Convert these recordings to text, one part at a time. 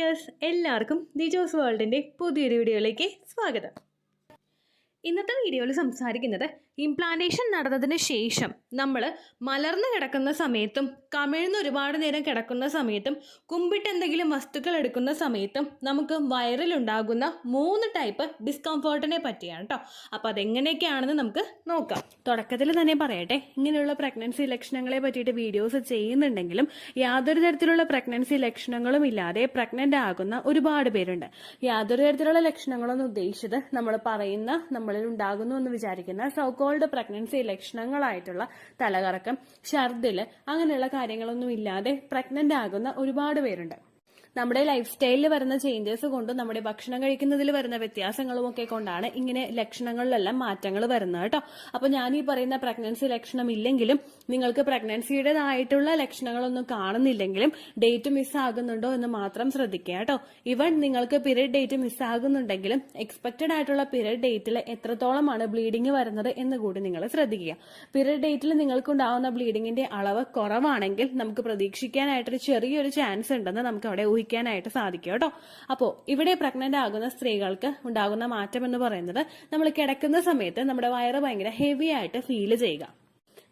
Dears, എല്ലാവർക്കും ദിജോസ് വേൾഡിൻ്റെ പുതിയൊരു വീഡിയോയിലേക്ക് സ്വാഗതം. ഇന്നത്തെ വീഡിയോയിൽ സംസാരിക്കുന്നത് ഇംപ്ലാന്റേഷൻ നടന്നതിന് ശേഷം നമ്മൾ മലർന്നു കിടക്കുന്ന സമയത്തും കമിഴ്ന്ന് ഒരുപാട് നേരം കിടക്കുന്ന സമയത്തും കുമ്പിട്ട് എന്തെങ്കിലും വസ്തുക്കൾ എടുക്കുന്ന സമയത്തും നമുക്ക് വയറിലുണ്ടാകുന്ന 3 ടൈപ്പ് ഡിസ്കംഫേർട്ടിനെ പറ്റിയാണ് കേട്ടോ. അപ്പോൾ അതെങ്ങനെയൊക്കെയാണെന്ന് നമുക്ക് നോക്കാം. തുടക്കത്തിൽ തന്നെ പറയട്ടെ, ഇങ്ങനെയുള്ള പ്രഗ്നൻസി ലക്ഷണങ്ങളെ പറ്റിയിട്ട് വീഡിയോസ് ചെയ്യുന്നുണ്ടെങ്കിലും യാതൊരു തരത്തിലുള്ള പ്രഗ്നൻസി ലക്ഷണങ്ങളും ഇല്ലാതെ പ്രഗ്നന്റ് ആകുന്ന ഒരുപാട് പേരുണ്ട്. യാതൊരു തരത്തിലുള്ള ലക്ഷണങ്ങളൊന്നും ഉദ്ദേശിച്ചത് നമ്മൾ പറയുന്ന നമ്മളിൽ ഉണ്ടാകുന്നു എന്ന് വിചാരിക്കുന്ന സോകോൾഡ് പ്രഗ്നൻസി ലക്ഷണങ്ങളായിട്ടുള്ള തലകറക്കം, ഛർദില് അങ്ങനെയുള്ള കാര്യങ്ങളൊന്നും ഇല്ലാതെ പ്രഗ്നന്റ് ആകുന്ന ഒരുപാട് പേരുണ്ട്. നമ്മുടെ ലൈഫ് സ്റ്റൈലിൽ വരുന്ന ചേഞ്ചസ് കൊണ്ടും നമ്മുടെ ഭക്ഷണം കഴിക്കുന്നതിൽ വരുന്ന വ്യത്യാസങ്ങളും ഒക്കെ കൊണ്ടാണ് ഇങ്ങനെ ലക്ഷണങ്ങളിലെല്ലാം മാറ്റങ്ങൾ വരുന്നത് കേട്ടോ. അപ്പൊ ഞാൻ ഈ പറയുന്ന പ്രഗ്നൻസി ലക്ഷണം ഇല്ലെങ്കിലും നിങ്ങൾക്ക് പ്രഗ്നൻസിയുടേതായിട്ടുള്ള ലക്ഷണങ്ങളൊന്നും കാണുന്നില്ലെങ്കിലും ഡേറ്റ് മിസ്സാകുന്നുണ്ടോ എന്ന് മാത്രം ശ്രദ്ധിക്കുക കേട്ടോ. ഇവൻ നിങ്ങൾക്ക് പീരിയഡ് ഡേറ്റ് മിസ്സാകുന്നുണ്ടെങ്കിലും എക്സ്പെക്റ്റഡ് ആയിട്ടുള്ള പീരിയഡ് ഡേറ്റിൽ എത്രത്തോളമാണ് ബ്ലീഡിങ് വരുന്നത് എന്ന് കൂടി നിങ്ങൾ ശ്രദ്ധിക്കുക. പീരിയഡ് ഡേറ്റിൽ നിങ്ങൾക്കുണ്ടാവുന്ന ബ്ലീഡിങ്ങിന്റെ അളവ് കുറവാണെങ്കിൽ നമുക്ക് പ്രതീക്ഷിക്കാനായിട്ടൊരു ചെറിയൊരു ചാൻസ് ഉണ്ടെന്ന് നമുക്ക് അവിടെ ഊഹിക്കാനായിട്ട് സാധിക്കും കേട്ടോ. അപ്പോൾ ഇവിടെ പ്രഗ്നന്റ് ആകുന്ന സ്ത്രീകൾക്ക് ഉണ്ടാകുന്ന മാറ്റം എന്ന് പറയുന്നത് നമ്മൾ കിടക്കുന്ന സമയത്ത് നമ്മുടെ വയറ് ഭയങ്കര ഹെവി ആയിട്ട് ഫീൽ ചെയ്യുക,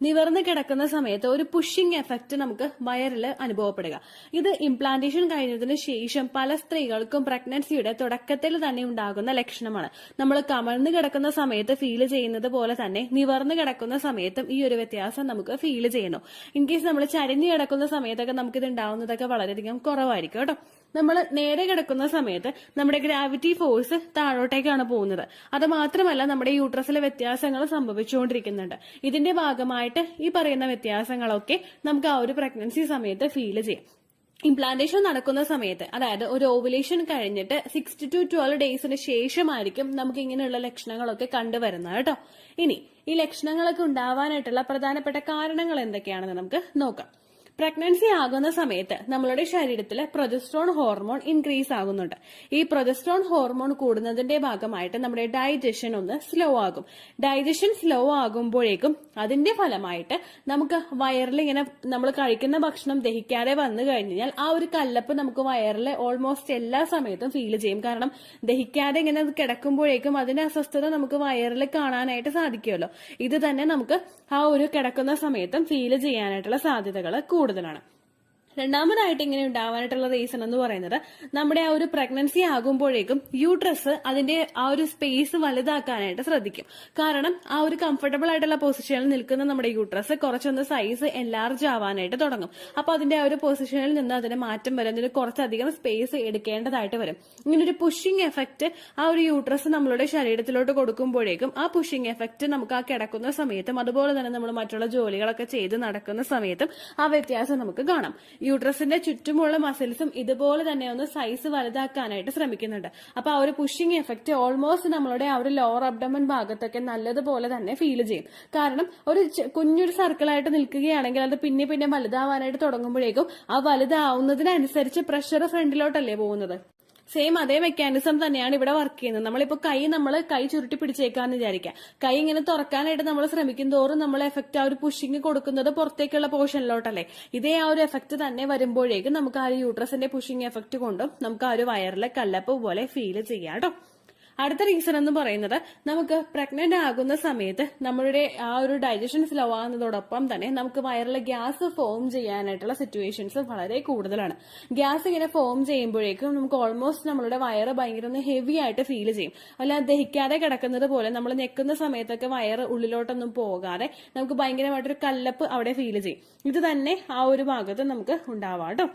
നിവർന്ന് കിടക്കുന്ന സമയത്ത് ഒരു പുഷിംഗ് എഫക്റ്റ് നമുക്ക് വയറിൽ അനുഭവപ്പെടുക. ഇത് ഇംപ്ലാന്റേഷൻ കഴിഞ്ഞതിന് ശേഷം പല സ്ത്രീകൾക്കും പ്രഗ്നൻസിയുടെ തുടക്കത്തിൽ തന്നെ ഉണ്ടാകുന്ന ലക്ഷണമാണ്. നമ്മൾ കമഴ്ന്ന് കിടക്കുന്ന സമയത്ത് ഫീൽ ചെയ്യുന്നത് പോലെ തന്നെ നിവർന്ന് കിടക്കുന്ന സമയത്തും ഈ ഒരു വ്യത്യാസം നമുക്ക് ഫീൽ ചെയ്യുന്നു. ഇൻ കേസ് നമ്മൾ ചരിഞ്ഞ് കിടക്കുന്ന സമയത്തൊക്കെ നമുക്കിത് ഉണ്ടാവുന്നതൊക്കെ വളരെയധികം കുറവായിരിക്കും കേട്ടോ. നമ്മൾ നേരെ കിടക്കുന്ന സമയത്ത് നമ്മുടെ ഗ്രാവിറ്റി ഫോഴ്സ് താഴോട്ടേക്കാണ് പോകുന്നത്. അത് മാത്രമല്ല നമ്മുടെ യൂട്രസിലെ വ്യത്യാസങ്ങൾ സംഭവിച്ചുകൊണ്ടിരിക്കുന്നുണ്ട്. ഇതിന്റെ ഭാഗമായിട്ട് ഈ പറയുന്ന വ്യത്യാസങ്ങളൊക്കെ നമുക്ക് ആ ഒരു പ്രഗ്നൻസി സമയത്ത് ഫീൽ ചെയ്യാം. ഇംപ്ലാന്റേഷൻ നടക്കുന്ന സമയത്ത്, അതായത് ഒരു ഓവുലേഷൻ കഴിഞ്ഞിട്ട് 6 to 12 ഡേയ്സിന് ശേഷമായിരിക്കും നമുക്ക് ഇങ്ങനെയുള്ള ലക്ഷണങ്ങളൊക്കെ കണ്ടുവരുന്നത് കേട്ടോ. ഇനി ഈ ലക്ഷണങ്ങളൊക്കെ ഉണ്ടാവാനായിട്ടുള്ള പ്രധാനപ്പെട്ട കാരണങ്ങൾ എന്തൊക്കെയാണെന്ന് നമുക്ക് നോക്കാം. പ്രഗ്നൻസി ആകുന്ന സമയത്ത് നമ്മളുടെ ശരീരത്തിൽ പ്രൊജസ്ട്രോൺ ഹോർമോൺ ഇൻക്രീസ് ആകുന്നുണ്ട്. ഈ പ്രൊജസ്ട്രോൺ ഹോർമോൺ കൂടുന്നതിന്റെ ഭാഗമായിട്ട് നമ്മുടെ ഡൈജഷൻ ഒന്ന് സ്ലോ ആകും. ഡൈജഷൻ സ്ലോ ആകുമ്പോഴേക്കും അതിന്റെ ഫലമായിട്ട് നമുക്ക് വയറിൽ ഇങ്ങനെ നമ്മൾ കഴിക്കുന്ന ഭക്ഷണം ദഹിക്കാതെ വന്നു കഴിഞ്ഞാൽ ആ ഒരു കല്ലപ്പ് നമുക്ക് വയറിൽ ഓൾമോസ്റ്റ് എല്ലാ സമയത്തും ഫീൽ ചെയ്യും. കാരണം ദഹിക്കാതെ ഇങ്ങനെ കിടക്കുമ്പോഴേക്കും അതിന്റെ അസ്വസ്ഥത നമുക്ക് വയറിൽ കാണാനായിട്ട് സാധിക്കുമല്ലോ. ഇത് തന്നെ നമുക്ക് ആ ഒരു കിടക്കുന്ന സമയത്തും ഫീൽ ചെയ്യാനായിട്ടുള്ള സാധ്യതകൾ കൂടുതലാണ്. രണ്ടാമതായിട്ട് ഇങ്ങനെ ഉണ്ടാവാനായിട്ടുള്ള റീസൺ എന്ന് പറയുന്നത് നമ്മുടെ ആ ഒരു പ്രഗ്നൻസി ആകുമ്പോഴേക്കും യൂട്രസ് അതിന്റെ ആ ഒരു സ്പേസ് വലുതാക്കാനായിട്ട് ശ്രദ്ധിക്കും. കാരണം ആ ഒരു കംഫർട്ടബിൾ ആയിട്ടുള്ള പൊസിഷനിൽ നിൽക്കുന്ന നമ്മുടെ യൂട്രസ് കുറച്ചൊന്ന് സൈസ് എൻലാർജ് ആവാനായിട്ട് തുടങ്ങും. അപ്പൊ അതിന്റെ ആ ഒരു പൊസിഷനിൽ നിന്ന് അതിന് മാറ്റം വരും. അതിന് കുറച്ചധികം സ്പേസ് എടുക്കേണ്ടതായിട്ട് വരും. ഇങ്ങനെ ഒരു പുഷിംഗ് എഫക്ട് ആ ഒരു യൂട്രസ് നമ്മളുടെ ശരീരത്തിലോട്ട് കൊടുക്കുമ്പോഴേക്കും ആ പുഷിംഗ് എഫക്ട് നമുക്ക് ആ കിടക്കുന്ന സമയത്തും അതുപോലെ തന്നെ നമ്മൾ മറ്റുള്ള ജോലികളൊക്കെ ചെയ്ത് നടക്കുന്ന സമയത്തും ആ വ്യത്യാസം നമുക്ക് കാണാം. യൂട്രസിന്റെ ചുറ്റുമുള്ള മസിൽസും ഇതുപോലെ തന്നെ ഒന്ന് സൈസ് വലുതാക്കാനായിട്ട് ശ്രമിക്കുന്നുണ്ട്. അപ്പൊ ആ ഒരു പുഷിംഗ് എഫക്ട് ഓൾമോസ്റ്റ് നമ്മളുടെ ആ ഒരു ലോവർ അബ്ഡമൻ ഭാഗത്തൊക്കെ നല്ലതുപോലെ തന്നെ ഫീൽ ചെയ്യും. കാരണം ഒരു കുഞ്ഞൊരു സർക്കിളായിട്ട് നിൽക്കുകയാണെങ്കിൽ അത് പിന്നെ പിന്നെ വലുതാവാനായിട്ട് തുടങ്ങുമ്പോഴേക്കും ആ വലുതാവുന്നതിനനുസരിച്ച് പ്രഷർ ഫ്രണ്ടിലോട്ടല്ലേ പോകുന്നത്. സെയിം അതേ മെക്കാനിസം തന്നെയാണ് ഇവിടെ വർക്ക് ചെയ്യുന്നത്. നമ്മളിപ്പോ കൈ ചുരുട്ടി പിടിച്ചേക്കാന്ന് വിചാരിക്കാം. കൈ ഇങ്ങനെ തുറക്കാനായിട്ട് നമ്മൾ ശ്രമിക്കും തോറും നമ്മൾ എഫക്ട് ആ ഒരു പുഷിങ് കൊടുക്കുന്നത് പുറത്തേക്കുള്ള പോർഷനിലോട്ടല്ലേ. ഇതേ ആ ഒരു എഫക്ട് തന്നെ വരുമ്പോഴേക്കും നമുക്ക് ആ ഒരു യൂട്രസിന്റെ പുഷിങ് എഫക്ട് കൊണ്ടും നമുക്ക് ആ ഒരു വയറിലെ കല്ലപ്പ് പോലെ ഫീൽ ചെയ്യാം കേട്ടോ. അടുത്ത റീസൺ എന്ന് പറയുന്നത് നമുക്ക് പ്രഗ്നന്റ് ആകുന്ന സമയത്ത് നമ്മളുടെ ആ ഒരു ഡൈജഷൻ സ്ലോ ആകുന്നതോടൊപ്പം തന്നെ നമുക്ക് വയറിലെ ഗ്യാസ് ഫോം ചെയ്യാനായിട്ടുള്ള സിറ്റുവേഷൻസ് വളരെ കൂടുതലാണ്. ഗ്യാസ് ഇങ്ങനെ ഫോം ചെയ്യുമ്പോഴേക്കും നമുക്ക് ഓൾമോസ്റ്റ് നമ്മളുടെ വയറ് ഭയങ്കര ഒന്ന് ഹെവി ആയിട്ട് ഫീൽ ചെയ്യും. അല്ല ദഹിക്കാതെ കിടക്കുന്നത് പോലെ നമ്മൾ ഞെക്കുന്ന സമയത്തൊക്കെ വയറ് ഉള്ളിലോട്ടൊന്നും പോകാതെ നമുക്ക് ഭയങ്കരമായിട്ടൊരു കല്ലപ്പ് അവിടെ ഫീൽ ചെയ്യും. ഇത് തന്നെ ആ ഒരു ഭാഗത്ത് നമുക്ക് ഉണ്ടാവാം കേട്ടോ.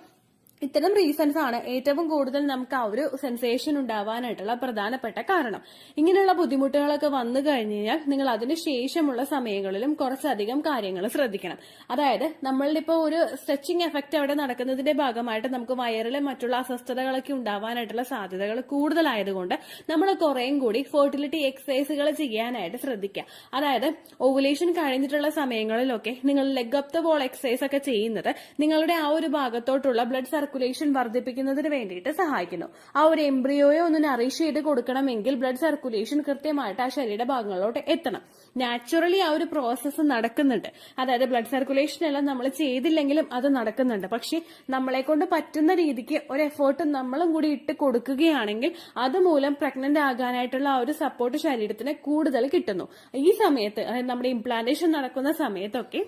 ഇത്തരം റീസൺസ് ആണ് ഏറ്റവും കൂടുതൽ നമുക്ക് ആ ഒരു സെൻസേഷൻ ഉണ്ടാവാനായിട്ടുള്ള പ്രധാനപ്പെട്ട കാരണം. ഇങ്ങനെയുള്ള ബുദ്ധിമുട്ടുകളൊക്കെ വന്നു കഴിഞ്ഞു കഴിഞ്ഞാൽ നിങ്ങൾ അതിനുശേഷമുള്ള സമയങ്ങളിലും കുറച്ചധികം കാര്യങ്ങൾ ശ്രദ്ധിക്കണം. അതായത് നമ്മളുടെ ഇപ്പോൾ ഒരു സ്ട്രെച്ചിങ് എഫക്ട് അവിടെ നടക്കുന്നതിന്റെ ഭാഗമായിട്ട് നമുക്ക് വയറിലെ മറ്റുള്ള അസ്വസ്ഥതകളൊക്കെ ഉണ്ടാവാനായിട്ടുള്ള സാധ്യതകൾ കൂടുതലായതുകൊണ്ട് നമ്മൾ കുറേയും കൂടി ഫെർട്ടിലിറ്റി എക്സസൈസുകൾ ചെയ്യാനായിട്ട് ശ്രദ്ധിക്കുക. അതായത് ഓവുലേഷൻ കഴിഞ്ഞിട്ടുള്ള സമയങ്ങളിലൊക്കെ നിങ്ങൾ leg up the ball exercise ഒക്കെ ചെയ്യുന്നത് നിങ്ങളുടെ ആ ഒരു ഭാഗത്തോട്ടുള്ള ബ്ലഡ് സർക്കുലേഷൻ സർക്കുലേഷൻ വർദ്ധിപ്പിക്കുന്നതിന് വേണ്ടിയിട്ട് സഹായിക്കുന്നു. ആ ഒരു എംബ്രിയോയെ ഒന്ന് നറിഷ് ചെയ്ത് കൊടുക്കണമെങ്കിൽ ബ്ലഡ് സർക്കുലേഷൻ കൃത്യമായിട്ട് ആ ശരീര ഭാഗങ്ങളിലോട്ട് എത്തണം. നാച്ചുറലി ആ ഒരു പ്രോസസ്സ് നടക്കുന്നുണ്ട്. അതായത് ബ്ലഡ് സർക്കുലേഷൻ എല്ലാം നമ്മൾ ചെയ്തില്ലെങ്കിലും അത് നടക്കുന്നുണ്ട്. പക്ഷെ നമ്മളെ കൊണ്ട് പറ്റുന്ന രീതിക്ക് ഒരു എഫേർട്ട് നമ്മളും കൂടി ഇട്ട് കൊടുക്കുകയാണെങ്കിൽ അതുമൂലം പ്രഗ്നന്റ് ആകാനായിട്ടുള്ള ആ ഒരു സപ്പോർട്ട് ശരീരത്തിന് കൂടുതൽ കിട്ടുന്നു. ഈ സമയത്ത് നമ്മുടെ ഇംപ്ലാന്റേഷൻ നടക്കുന്ന സമയത്തൊക്കെ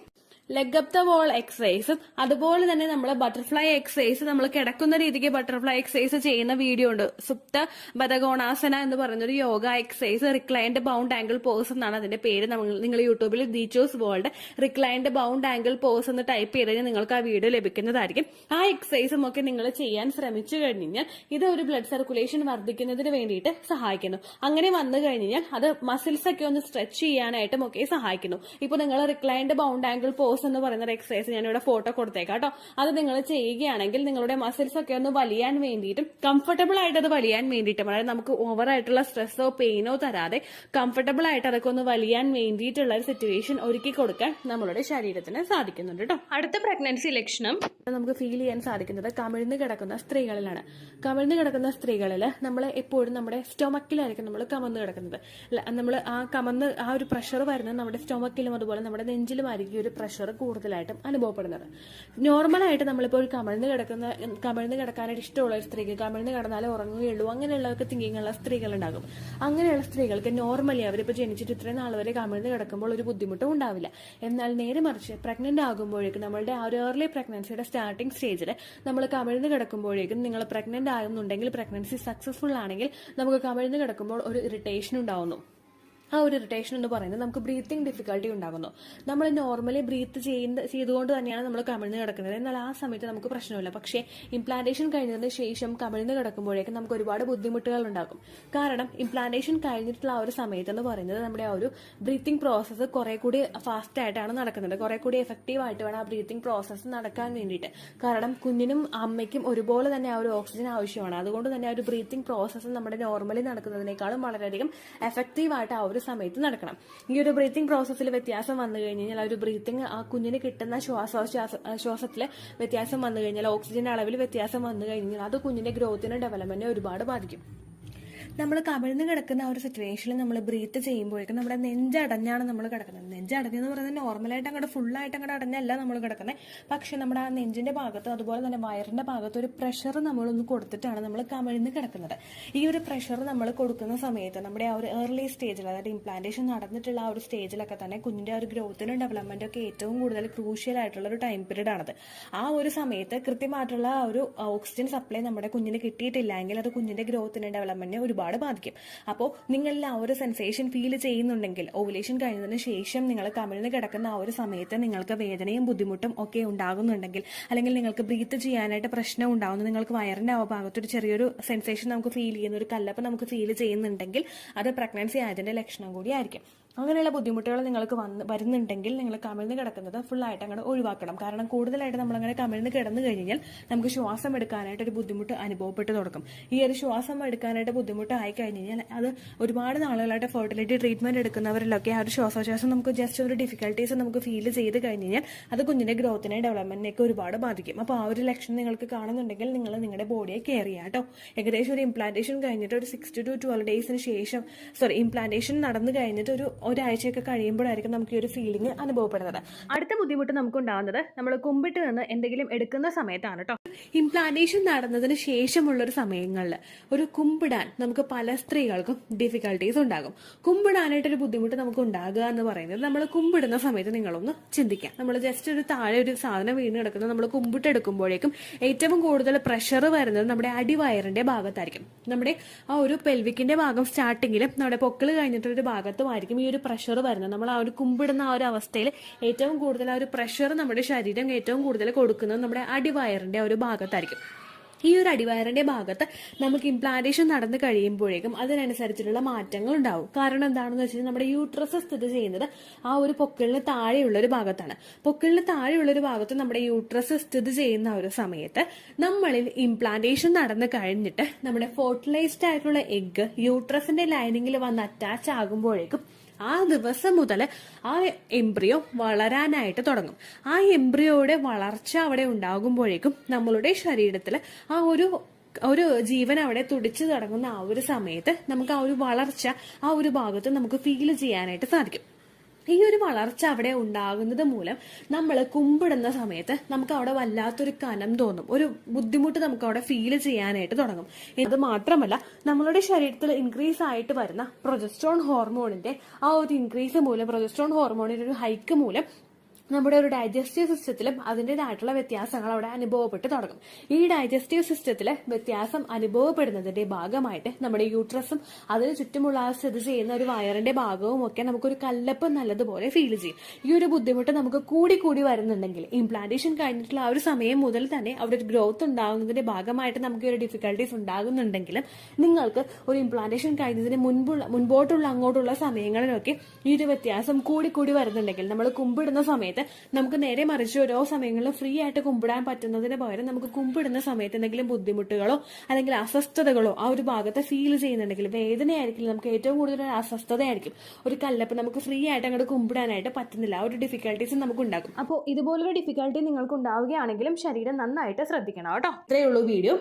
ലെഗ് അപ്പ് ദ വോൾ എക്സസൈസും അതുപോലെ തന്നെ നമ്മൾ ബട്ടർഫ്ലൈ എക്സസൈസ്, നമ്മൾ കിടക്കുന്ന രീതിക്ക് ബട്ടർഫ്ലൈ എക്സസൈസ് ചെയ്യുന്ന വീഡിയോ ഉണ്ട്. സുപ്ത ബദകോണാസന എന്ന് പറയുന്ന ഒരു yoga exercise, reclined bound angle pose എന്നാണ് അതിന്റെ പേര്. നിങ്ങൾ യൂട്യൂബിൽ ദീച്ചോസ് world reclined bound angle pose എന്ന് ടൈപ്പ് ചെയ്ത് കഴിഞ്ഞാൽ നിങ്ങൾക്ക് ആ വീഡിയോ ലഭിക്കുന്നതായിരിക്കും. ആ എക്സസൈസും ഒക്കെ നിങ്ങൾ ചെയ്യാൻ ശ്രമിച്ചു കഴിഞ്ഞാൽ ഇത് ഒരു ബ്ലഡ് സർക്കുലേഷൻ വർദ്ധിക്കുന്നതിന് വേണ്ടിയിട്ട് സഹായിക്കുന്നു. അങ്ങനെ വന്നു കഴിഞ്ഞാൽ അത് മസിൽസ് ഒക്കെ ഒന്ന് സ്ട്രെച്ച് ചെയ്യാനായിട്ടും ഒക്കെ സഹായിക്കുന്നു. ഇപ്പൊ നിങ്ങൾ റിക്ലൈൻഡ് ബൗണ്ട് ആംഗിൾ പോസ് എന്ന് പറയുന്ന എക്സസൈസ് ഞാനിവിടെ ഫോട്ടോ കൊടുത്തേക്കാം കേട്ടോ. അത് നിങ്ങൾ ചെയ്യുകയാണെങ്കിൽ നിങ്ങളുടെ മസിൽസ് ഒക്കെ ഒന്ന് വലിയാൻ വേണ്ടിയിട്ടും കംഫർട്ടബിൾ ആയിട്ട് അത് വലിയാൻ വേണ്ടിയിട്ടും, അതായത് നമുക്ക് ഓവർ ആയിട്ടുള്ള സ്ട്രെസ്സോ പെയിനോ തരാതെ കംഫർട്ടബിൾ ആയിട്ട് അതൊക്കെ ഒന്ന് വലിയാൻ വേണ്ടിയിട്ടുള്ള ഒരു സിറ്റുവേഷൻ ഒരുക്കി കൊടുക്കാൻ നമ്മളുടെ ശരീരത്തിന് സാധിക്കുന്നുണ്ട് കേട്ടോ. അടുത്ത പ്രഗ്നൻസി ലക്ഷണം നമുക്ക് ഫീൽ ചെയ്യാൻ സാധിക്കുന്നത് കമിഴ്ന്ന് കിടക്കുന്ന സ്ത്രീകളിലാണ്. കമിഴ്ന്ന് കിടക്കുന്ന സ്ത്രീകളിൽ നമ്മൾ എപ്പോഴും നമ്മുടെ സ്റ്റൊമക്കിലായിരിക്കും നമ്മൾ കമന്ന് കിടക്കുന്നത്. നമ്മൾ ആ ഒരു പ്രഷർ വരുന്നത് നമ്മുടെ സ്റ്റൊമക്കിലും അതുപോലെ നമ്മുടെ നെഞ്ചിലുമായിരിക്കും ഒരു പ്രഷർ കൂടുതലായിട്ടും അനുഭവപ്പെടുന്നത്. നോർമലായിട്ട് നമ്മളിപ്പോൾ ഒരു കമിഴ്ന്ന് കിടക്കാനായിട്ട് ഇഷ്ടമുള്ള ഒരു സ്ത്രീക്ക് കമിഴ്ന്ന് കിടന്നാലേ ഉറങ്ങുകയുള്ളൂ അങ്ങനെയുള്ളവർക്ക് തിങ്കിങ് ഉള്ള സ്ത്രീകളുണ്ടാകും. അങ്ങനെയുള്ള സ്ത്രീകൾക്ക് നോർമലി അവരിപ്പോൾ ജനിച്ചിട്ട് ഇത്രയും നാൾ വരെ കമിഴ്ന്ന് കിടക്കുമ്പോൾ ഒരു ബുദ്ധിമുട്ടും ഉണ്ടാവില്ല. എന്നാൽ നേരെ മറിച്ച് പ്രഗ്നന്റ് ആകുമ്പോഴേക്കും നമ്മളുടെ ആ ഒരു ഏർലി പ്രഗ്നൻസിയുടെ സ്റ്റാർട്ടിംഗ് സ്റ്റേജിൽ നമ്മൾ കമിഴ്ന്ന് കിടക്കുമ്പോഴേക്കും നിങ്ങൾ പ്രഗ്നന്റ് ആകുന്നുണ്ടെങ്കിൽ, പ്രഗ്നൻസി സക്സസ്ഫുൾ ആണെങ്കിൽ നമുക്ക് കമിഴ്ന്ന് കിടക്കുമ്പോൾ ഒരു ഇറിറ്റേഷൻ ഉണ്ടാവുന്നു. ആ ഒരു ഇറിറ്റേഷൻ എന്ന് പറയുന്നത് നമുക്ക് ബ്രീത്തിങ് ഡിഫിക്കൽട്ടി ഉണ്ടാകുന്നു. നമ്മൾ നോർമലി ബ്രീത്ത് ചെയ്തുകൊണ്ട് തന്നെയാണ് നമ്മൾ കമിഴ്ന്ന് കിടക്കുന്നത്. എന്നാൽ ആ സമയത്ത് നമുക്ക് പ്രശ്നമില്ല. പക്ഷേ ഇംപ്ലാന്റേഷൻ കഴിഞ്ഞതിന് ശേഷം കമിഴ്ന്ന് കിടക്കുമ്പോഴേക്കും നമുക്ക് ഒരുപാട് ബുദ്ധിമുട്ടുകൾ ഉണ്ടാകും. കാരണം ഇംപ്ലാന്റേഷൻ കഴിഞ്ഞിട്ടുള്ള ആ ഒരു സമയത്ത് എന്ന് പറയുന്നത് നമ്മുടെ ആ ഒരു ബ്രീത്തിങ് പ്രോസസ്സ് കുറെ കൂടി ഫാസ്റ്റ് ആയിട്ടാണ് നടക്കുന്നത്. കുറെ കൂടി എഫക്റ്റീവ് ആയിട്ട് വേണം ആ ബ്രീത്തിങ് പ്രോസസ്സ് നടക്കാൻ വേണ്ടിയിട്ട്. കാരണം കുഞ്ഞിനും അമ്മയ്ക്കും ഒരുപോലെ തന്നെ ആ ഒരു ഓക്സിജൻ ആവശ്യമാണ്. അതുകൊണ്ട് തന്നെ ആ ഒരു ബ്രീത്തിങ് പ്രോസസ്സ് നമ്മുടെ നോർമലി നടക്കുന്നതിനേക്കാളും വളരെയധികം എഫക്റ്റീവായിട്ട് ആ ഒരു സമയത്ത് നടക്കണം. ഈ ഒരു ബ്രീത്തിങ് പ്രോസസ്സിൽ വ്യത്യാസം വന്നു കഴിഞ്ഞാൽ ആ ഒരു ബ്രീത്തിങ് ആ കുഞ്ഞിന് കിട്ടുന്ന ശ്വാസത്തില് വ്യത്യാസം വന്നു കഴിഞ്ഞാൽ, ഓക്സിജൻ അളവിൽ വ്യത്യാസം വന്നു കഴിഞ്ഞാൽ അത് കുഞ്ഞിന്റെ ഗ്രോത്തിനും ഡെവലപ്മെന്റിനെ ഒരുപാട് ബാധിക്കും. നമ്മൾ കമിഴ്ന്ന് കിടക്കുന്ന ആ ഒരു സിറ്റുവേഷനിൽ നമ്മൾ ബ്രീത്ത് ചെയ്യുമ്പോഴേക്കും നമ്മുടെ നെഞ്ചടഞ്ഞാണ് നമ്മൾ കിടക്കുന്നത്. നെഞ്ചടഞ്ഞെന്ന് പറയുന്നത് നോർമലായിട്ട് അങ്ങോട്ട് ഫുള്ളായിട്ട് അങ്ങോട്ട് അടഞ്ഞല്ല നമ്മൾ കിടക്കുന്നത്. പക്ഷെ നമ്മുടെ ആ നെഞ്ചിന്റെ ഭാഗത്ത് അതുപോലെ തന്നെ വയറിന്റെ ഭാഗത്ത് ഒരു പ്രഷർ നമ്മളൊന്ന് കൊടുത്തിട്ടാണ് നമ്മൾ കമിഴ്ന്ന് കിടക്കുന്നത്. ഈ ഒരു പ്രഷർ നമ്മൾ കൊടുക്കുന്ന സമയത്ത് നമ്മുടെ ആ ഒരു ഏർലി സ്റ്റേജിൽ, അതായത് ഇംപ്ലാന്റേഷൻ നടന്നിട്ടുള്ള ആ ഒരു സ്റ്റേജിലൊക്കെ തന്നെ കുഞ്ഞിന്റെ ആ ഒരു ഗ്രോത്തിനും ഡെവലപ്മെന്റും ഒക്കെ ഏറ്റവും കൂടുതൽ ക്രൂഷ്യൽ ആയിട്ടുള്ള ഒരു ടൈം പീരീഡ് ആണത്. ആ ഒരു സമയത്ത് കൃത്യമായിട്ടുള്ള ആ ഒരു ഓക്സിജൻ സപ്ലൈ നമ്മുടെ കുഞ്ഞിന് കിട്ടിയിട്ടില്ല എങ്കിൽ അത് കുഞ്ഞിന്റെ ഗ്രോത്തിനും ഡെവലപ്മെന്റിനെ ഒരുപാട് ബാധിക്കും. അപ്പോൾ നിങ്ങളിൽ ആ ഒരു സെൻസേഷൻ ഫീൽ ചെയ്യുന്നുണ്ടെങ്കിൽ, ഓവുലേഷൻ കഴിഞ്ഞതിന് ശേഷം നിങ്ങൾ കമിഴ്ന്ന് കിടക്കുന്ന ആ ഒരു സമയത്ത് നിങ്ങൾക്ക് വേദനയും ബുദ്ധിമുട്ടും ഒക്കെ ഉണ്ടാകുന്നുണ്ടെങ്കിൽ, അല്ലെങ്കിൽ നിങ്ങൾക്ക് ബ്രീത്ത് ചെയ്യാനായിട്ട് പ്രശ്നം ഉണ്ടാകുന്നു, നിങ്ങൾക്ക് വയറിന്റെ ആ ഭാഗത്തൊരു ചെറിയൊരു സെൻസേഷൻ നമുക്ക് ഫീൽ ചെയ്യുന്ന, ഒരു കല്ലപ്പ് നമുക്ക് ഫീൽ ചെയ്യുന്നുണ്ടെങ്കിൽ അത് പ്രഗ്നൻസി ആയതിന്റെ ലക്ഷണം കൂടിയായിരിക്കും. അങ്ങനെയുള്ള ബുദ്ധിമുട്ടുകൾ നിങ്ങൾക്ക് വരുന്നുണ്ടെങ്കിൽ നിങ്ങൾ കമിഴ്ന്ന് കിടക്കുന്നത് ഫുള്ളായിട്ട് അങ്ങോട്ട് ഒഴിവാക്കണം. കാരണം കൂടുതലായിട്ട് നമ്മളങ്ങനെ കമിഴ്ന്ന് കിടന്നു കഴിഞ്ഞാൽ നമുക്ക് ശ്വാസം എടുക്കാനായിട്ട് ഒരു ബുദ്ധിമുട്ട് അനുഭവപ്പെട്ട് തുടങ്ങും. ഈ ഒരു ശ്വാസം എടുക്കാനായിട്ട് ബുദ്ധിമുട്ട് ആയി കഴിഞ്ഞാൽ അത് ഒരുപാട് നാളുകളായിട്ട് ഫെർട്ടിലിറ്റി ട്രീറ്റ്മെന്റ് എടുക്കുന്നവരിലൊക്കെ ആ ഒരു ശ്വാസോച്ഛ്വാസം നമുക്ക് ജസ്റ്റ് ഒരു ഡിഫിക്കൽട്ടീസ് നമുക്ക് ഫീൽ ചെയ്ത് കഴിഞ്ഞാൽ അത് കുഞ്ഞിന്റെ ഗ്രോത്തിനെ ഡെവലപ്മെന്റിനെയൊക്കെ ഒരുപാട് ബാധിക്കും. അപ്പോൾ ആ ഒരു ലക്ഷണം നിങ്ങൾക്ക് കാണുന്നുണ്ടെങ്കിൽ നിങ്ങൾ നിങ്ങളുടെ ബോഡിയെ കെയർ ചെയ്യുക കേട്ടോ. ഏകദേശം ഒരു ഇംപ്ലാന്റേഷൻ കഴിഞ്ഞിട്ട് ഒരു 6 to 12 ഡേയ്സിന് ശേഷം, ഇംപ്ലാന്റേഷൻ നടന്നു കഴിഞ്ഞിട്ട് ഒരാഴ്ചയൊക്കെ കഴിയുമ്പോഴായിരിക്കും നമുക്ക് ഈ ഒരു ഫീലിംഗ് അനുഭവപ്പെടുന്നത്. അടുത്ത ബുദ്ധിമുട്ട് നമുക്ക് ഉണ്ടാകുന്നത് നമ്മൾ കുമ്പിട്ട് നിന്ന് എന്തെങ്കിലും എടുക്കുന്ന സമയത്താണ് കേട്ടോ. ഇംപ്ലാന്റേഷൻ നടന്നതിന് ശേഷമുള്ളൊരു സമയങ്ങളിൽ ഒരു കുമ്പിടാൻ നമുക്ക് പല സ്ത്രീകൾക്കും ഡിഫിക്കൽട്ടീസ് ഉണ്ടാകും. കുമ്പിടാനായിട്ടൊരു ബുദ്ധിമുട്ട് നമുക്ക് ഉണ്ടാകുക എന്ന് പറയുന്നത് നമ്മൾ കുമ്പിടുന്ന സമയത്ത് നിങ്ങളൊന്ന് ചിന്തിക്കാം. നമ്മൾ ജസ്റ്റ് ഒരു താഴെ ഒരു സാധനം വീണ് കിടക്കുന്നത് നമ്മൾ കുമ്പിട്ടെടുക്കുമ്പോഴേക്കും ഏറ്റവും കൂടുതൽ പ്രഷർ വരുന്നത് നമ്മുടെ അടിവയറിന്റെ ഭാഗത്തായിരിക്കും. നമ്മുടെ ആ ഒരു പെൽവിക്കിന്റെ ഭാഗം സ്റ്റാർട്ടിങ്ങിലും നമ്മുടെ പൊക്കിൾ കഴിഞ്ഞിട്ടൊരു ഭാഗത്തുമായിരിക്കും ഈ ഒരു പ്രഷർ വരുന്നത്. നമ്മൾ ആ ഒരു കുമ്പിടുന്ന ആ ഒരു അവസ്ഥയിൽ ഏറ്റവും കൂടുതൽ ആ ഒരു പ്രഷർ നമ്മുടെ ശരീരം ഏറ്റവും കൂടുതൽ കൊടുക്കുന്നത് നമ്മുടെ അടിവയറിന്റെ ഒരു ഭാഗത്തായിരിക്കും. ഈ ഒരു അടിവയറിന്റെ ഭാഗത്ത് നമുക്ക് ഇംപ്ലാന്റേഷൻ നടന്നു കഴിയുമ്പോഴേക്കും അതിനനുസരിച്ചിട്ടുള്ള മാറ്റങ്ങൾ ഉണ്ടാവും. കാരണം എന്താണെന്ന് വെച്ചാൽ നമ്മുടെ യൂട്രസ് സ്ഥിതി ചെയ്യുന്നത് ആ ഒരു പൊക്കിളിന് താഴെയുള്ള ഒരു ഭാഗത്താണ്. പൊക്കിളിന് താഴെയുള്ള ഒരു ഭാഗത്ത് നമ്മുടെ യൂട്രസ് സ്ഥിതി ചെയ്യുന്ന ഒരു സമയത്ത് നമ്മളിൽ ഇംപ്ലാന്റേഷൻ നടന്നു കഴിഞ്ഞിട്ട് നമ്മുടെ ഫെർട്ടിലൈസ്ഡ് ആയിട്ടുള്ള എഗ്ഗ് യൂട്രസിന്റെ ലൈനിങ്ങിൽ വന്ന് അറ്റാച്ച് ആകുമ്പോഴേക്കും ആ ദിവസം മുതൽ ആ എംബ്രിയോ വളരാനായിട്ട് തുടങ്ങും. ആ എംബ്രിയോയുടെ വളർച്ച അവിടെ ഉണ്ടാകുമ്പോഴേക്കും നമ്മളുടെ ശരീരത്തിൽ ആ ഒരു ജീവൻ അവിടെ തുടിച്ചു തുടങ്ങുന്ന ആ ഒരു സമയത്ത് നമുക്ക് ആ ഒരു വളർച്ച ആ ഒരു ഭാഗത്ത് നമുക്ക് ഫീൽ ചെയ്യാനായിട്ട് സാധിക്കും. ഈ ഒരു വളർച്ച അവിടെ ഉണ്ടാകുന്നത് മൂലം നമ്മൾ കുമ്പിടുന്ന സമയത്ത് നമുക്ക് അവിടെ വല്ലാത്തൊരു കനം തോന്നും, ഒരു ബുദ്ധിമുട്ട് നമുക്ക് അവിടെ ഫീൽ ചെയ്യാനായിട്ട് തുടങ്ങും. അത് മാത്രമല്ല, നമ്മളുടെ ശരീരത്തിൽ ഇൻക്രീസ് ആയിട്ട് വരുന്ന പ്രൊജസ്ട്രോൺ ഹോർമോണിന്റെ ആ ഒരു ഇൻക്രീസ് മൂലം, പ്രൊജസ്ട്രോൺ ഹോർമോണിന്റെ ഒരു ഹൈക്ക് മൂലം നമ്മുടെ ഒരു ഡൈജസ്റ്റീവ് സിസ്റ്റത്തിലും അതിൻ്റെതായിട്ടുള്ള വ്യത്യാസങ്ങൾ അവിടെ അനുഭവപ്പെട്ട് തുടങ്ങും. ഈ ഡൈജസ്റ്റീവ് സിസ്റ്റത്തിൽ വ്യത്യാസം അനുഭവപ്പെടുന്നതിന്റെ ഭാഗമായിട്ട് നമ്മുടെ യൂട്രസും അതിന് ചുറ്റുമുള്ള സ്ഥിതി ചെയ്യുന്ന ഒരു വയറിന്റെ ഭാഗവും ഒക്കെ നമുക്കൊരു കല്ലപ്പ് നല്ലതുപോലെ ഫീൽ ചെയ്യും. ഈ ഒരു ബുദ്ധിമുട്ട് നമുക്ക് കൂടി വരുന്നുണ്ടെങ്കിൽ ഇംപ്ലാന്റേഷൻ കഴിഞ്ഞിട്ടുള്ള ആ ഒരു സമയം മുതൽ തന്നെ അവിടെ ഒരു ഗ്രോത്ത് ഉണ്ടാകുന്നതിന്റെ ഭാഗമായിട്ട് നമുക്ക് ഒരു ഡിഫിക്കൽട്ടീസ് ഉണ്ടാകുന്നുണ്ടെങ്കിലും നിങ്ങൾക്ക് ഒരു ഇംപ്ലാന്റേഷൻ കഴിഞ്ഞതിന് മുൻപോട്ടുള്ള അങ്ങോട്ടുള്ള സമയങ്ങളിലൊക്കെ ഈ ഒരു വ്യത്യാസം കൂടി വരുന്നുണ്ടെങ്കിൽ, നമ്മൾ കുമ്പിടുന്ന സമയത്ത് നമുക്ക് നേരെ മറിച്ച് ഓരോ സമയങ്ങളിൽ ഫ്രീ ആയിട്ട് കുമ്പിടാൻ പറ്റുന്നതിന് പകരം നമുക്ക് കുമ്പിടുന്ന സമയത്ത് എന്തെങ്കിലും ബുദ്ധിമുട്ടുകളോ അല്ലെങ്കിൽ അസ്വസ്ഥതകളോ ആ ഒരു ഭാഗത്ത് ഫീൽ ചെയ്യുന്നുണ്ടെങ്കിൽ, വേദനയായിരിക്കും നമുക്ക് ഏറ്റവും കൂടുതൽ അസ്വസ്ഥതയായിരിക്കും, ഒരു കല്ലപ്പ് നമുക്ക് ഫ്രീ ആയിട്ട് അങ്ങോട്ട് കുമ്പിടാനായിട്ട് പറ്റുന്നില്ല, ആ ഒരു ഡിഫിക്കൽട്ടീസ് നമുക്ക് ഉണ്ടാകും. അപ്പോൾ ഇതുപോലൊരു ഡിഫിക്കൽട്ടി നിങ്ങൾക്ക് ഉണ്ടാവുകയാണെങ്കിലും ശരീരം നന്നായിട്ട് ശ്രദ്ധിക്കണം കേട്ടോ. ഇത്രയേ ഉള്ളൂ വീഡിയോ.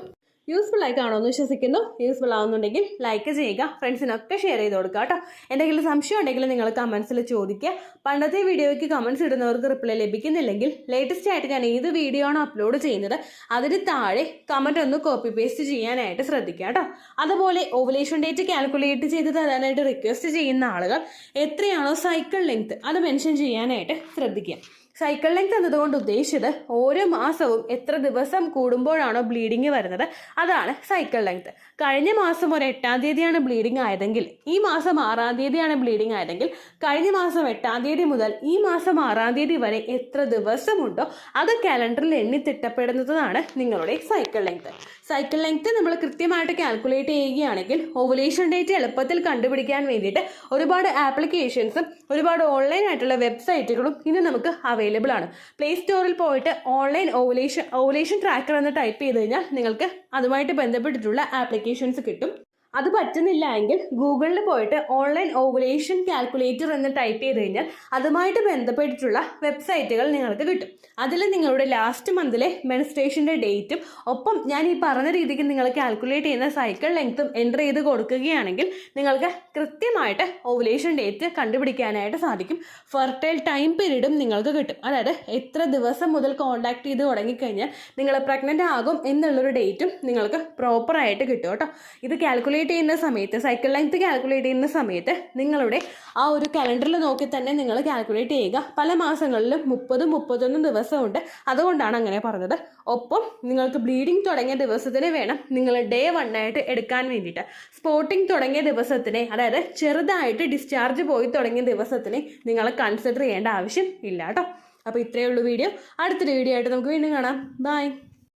യൂസ്ഫുൾ ആയി കാണുമെന്ന് വിശ്വസിക്കുന്നു. യൂസ്ഫുൾ ആവുന്നുണ്ടെങ്കിൽ ലൈക്ക് ചെയ്യുക, ഫ്രണ്ട്സിനൊക്കെ ഷെയർ ചെയ്ത് കൊടുക്കുക കേട്ടോ. എന്തെങ്കിലും സംശയം ഉണ്ടെങ്കിൽ നിങ്ങൾ കമൻസിൽ ചോദിക്കുക. പണ്ടത്തെ വീഡിയോയ്ക്ക് കമൻസ് ഇടുന്നവർക്ക് റിപ്ലൈ ലഭിക്കുന്നില്ലെങ്കിൽ ലേറ്റസ്റ്റ് ആയിട്ട് ഞാൻ ഏത് വീഡിയോ ആണോ അപ്ലോഡ് ചെയ്യുന്നത് അതിന് താഴെ കമൻറ്റ് ഒന്ന് കോപ്പി പേസ്റ്റ് ചെയ്യാനായിട്ട് ശ്രദ്ധിക്കുക കേട്ടോ. അതുപോലെ ഓവുലേഷൻ ഡേറ്റ് കാൽക്കുലേറ്റ് ചെയ്ത് തരാനായിട്ട് റിക്വസ്റ്റ് ചെയ്യുന്ന ആളുകൾ എത്രയാണോ സൈക്കിൾ ലെങ്ത് അത് മെൻഷൻ ചെയ്യാനായിട്ട് ശ്രദ്ധിക്കുക. സൈക്കിൾ ലെങ്ത് എന്നതുകൊണ്ട് ഉദ്ദേശിച്ചത് ഓരോ മാസവും എത്ര ദിവസം കൂടുമ്പോഴാണോ ബ്ലീഡിങ് വരുന്നത് അതാണ് സൈക്കിൾ ലെങ്ത്. കഴിഞ്ഞ മാസം ഒരു 8-ാം തീയതിയാണ് ബ്ലീഡിങ് ആയതെങ്കിൽ ഈ മാസം 6-ാം തീയതിയാണ് ബ്ലീഡിങ് ആയതെങ്കിൽ കഴിഞ്ഞ മാസം 8-ാം തീയതി മുതൽ ഈ മാസം 6-ാം തീയതി വരെ എത്ര ദിവസമുണ്ടോ അത് കാലണ്ടറിൽ എണ്ണി തിട്ടപ്പെടുന്നതാണ് നിങ്ങളുടെ സൈക്കിൾ ലെങ്ത്. സൈക്കിൾ ലെങ്ത് നമ്മൾ കൃത്യമായിട്ട് കാൽക്കുലേറ്റ് ചെയ്യുകയാണെങ്കിൽ ഓവുലേഷൻ ഡേറ്റ് എളുപ്പത്തിൽ കണ്ടുപിടിക്കാൻ വേണ്ടിയിട്ട് ഒരുപാട് ആപ്ലിക്കേഷൻസും ഒരുപാട് ഓൺലൈൻ ആയിട്ടുള്ള വെബ്സൈറ്റുകളും ഇന്ന് നമുക്ക് അവൈലബിൾ ആണ്. പ്ലേ സ്റ്റോറിൽ പോയിട്ട് ഓൺലൈൻ ഓവുലേഷൻ ട്രാക്കർ എന്ന് ടൈപ്പ് ചെയ്ത് കഴിഞ്ഞാൽ നിങ്ങൾക്ക് അതുമായിട്ട് ബന്ധപ്പെട്ടിട്ടുള്ള ആപ്ലിക്കേഷൻസ് കിട്ടും. അത് പറ്റുന്നില്ല എങ്കിൽ ഗൂഗിളിൽ പോയിട്ട് ഓൺലൈൻ ഓവുലേഷൻ കാൽക്കുലേറ്റർ എന്ന് ടൈപ്പ് ചെയ്ത് കഴിഞ്ഞാൽ അതുമായിട്ട് ബന്ധപ്പെട്ടിട്ടുള്ള വെബ്സൈറ്റുകൾ നിങ്ങൾക്ക് കിട്ടും. അതിൽ നിങ്ങളുടെ ലാസ്റ്റ് മന്തിലെ മെൻസ്ട്രേഷൻ്റെ ഡേറ്റും ഒപ്പം ഞാൻ ഈ പറഞ്ഞ രീതിക്ക് നിങ്ങൾ കാൽക്കുലേറ്റ് ചെയ്യുന്ന സൈക്കിൾ ലെങ്ത്തും എൻ്റർ ചെയ്ത് കൊടുക്കുകയാണെങ്കിൽ നിങ്ങൾക്ക് കൃത്യമായിട്ട് ഓവുലേഷൻ ഡേറ്റ് കണ്ടുപിടിക്കാനായിട്ട് സാധിക്കും. ഫെർട്ടൈൽ ടൈം പീരീഡും നിങ്ങൾക്ക് കിട്ടും. അതായത് എത്ര ദിവസം മുതൽ കോൺടാക്ട് ചെയ്ത് തുടങ്ങിക്കഴിഞ്ഞാൽ നിങ്ങൾ പ്രഗ്നൻ്റ് ആകും എന്നുള്ളൊരു ഡേറ്റും നിങ്ങൾക്ക് പ്രോപ്പറായിട്ട് കിട്ടും കേട്ടോ. ഇത് കാൽക്കുലേറ്റ് ചെയ്യുന്ന സമയത്ത്, സൈക്കിൾ ലെങ്ത് കാൽക്കുലേറ്റ് ചെയ്യുന്ന സമയത്ത് നിങ്ങളുടെ ആ ഒരു കലണ്ടറിൽ നോക്കി തന്നെ നിങ്ങൾ കാൽക്കുലേറ്റ് ചെയ്യുക. പല മാസങ്ങളിലും 30-31 ദിവസമുണ്ട്, അതുകൊണ്ടാണ് അങ്ങനെ പറഞ്ഞത്. ഒപ്പം നിങ്ങൾക്ക് ബ്ലീഡിങ് തുടങ്ങിയ ദിവസത്തിന് വേണം നിങ്ങൾ ഡേ 1 ആയിട്ട് എടുക്കാൻ വേണ്ടിയിട്ട്. സ്പോട്ടിങ് തുടങ്ങിയ ദിവസത്തിനെ, അതായത് ചെറുതായിട്ട് ഡിസ്ചാർജ് പോയി തുടങ്ങിയ ദിവസത്തിനെ നിങ്ങൾ കൺസിഡർ ചെയ്യേണ്ട ആവശ്യം ഇല്ല കേട്ടോ. അപ്പോൾ ഇത്രയേ ഉള്ളൂ വീഡിയോ. അടുത്തൊരു വീഡിയോ ആയിട്ട് നമുക്ക് വീണ്ടും കാണാം. ബൈ.